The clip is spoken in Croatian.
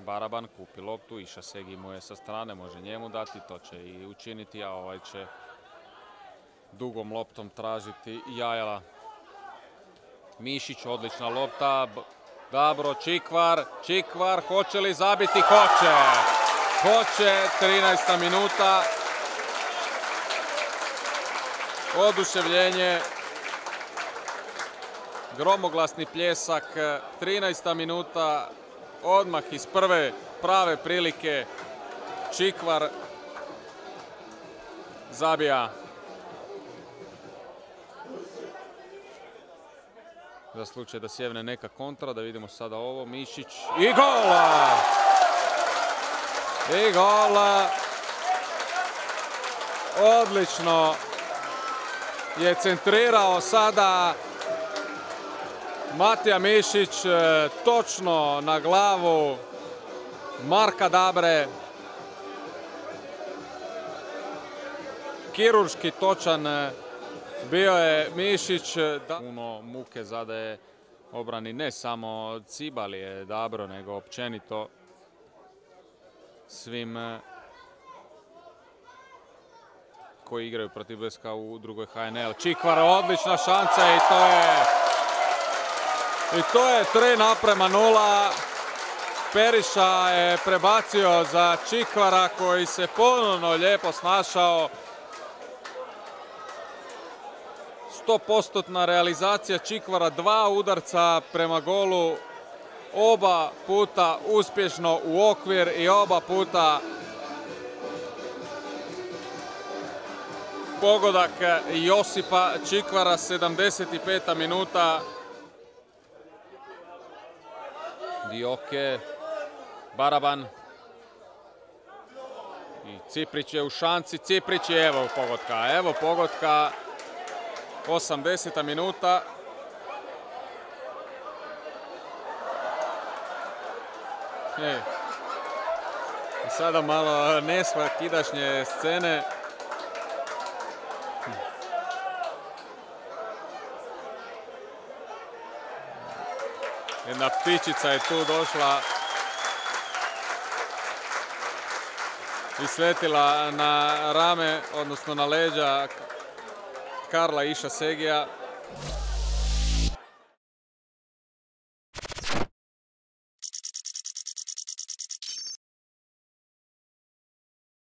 Baraban kupi loptu, Išasegi mu je sa strane, može njemu dati, to će i učiniti, a ovaj će dugom loptom tražiti Jajala. Mišić, odlična lopta, dobro, Čikvar, hoće li zabiti? Hoće, 13. minuta. Oduševljenje, gromoglasni pljesak, 13. minuta, odmah iz prve prave prilike Čikvar zabija. Za slučaj da sjevne neka kontra, da vidimo sada ovo, Mišić i gola! I gola! Odlično je centrirao sada Matija Mišić, točno na glavu Marka Dabre. Kirurški točan bio je Mišić. Puno muke zadaje obrani ne samo Cibalije Dabro, nego općenito svim koji igraju protiv BSK u drugoj HNL. Čikvar, odlična šanca i to je 3:0. Periša je prebacio za Čikvara koji se ponovno lijepo snašao. 100% realizacija Čikvara, 2 udarca prema golu, oba puta uspješno u okvir i oba puta pogodak Josipa Čikvara, 75. minuta. Dioke, Baraban i Ciprić je u šanci, Ciprić je evo pogotka, 80. minuta. I sada malo nesvakidašnje scene. Jedna ptičica je tu došla i sletila na rame, odnosno na leđa Karla Išasegija.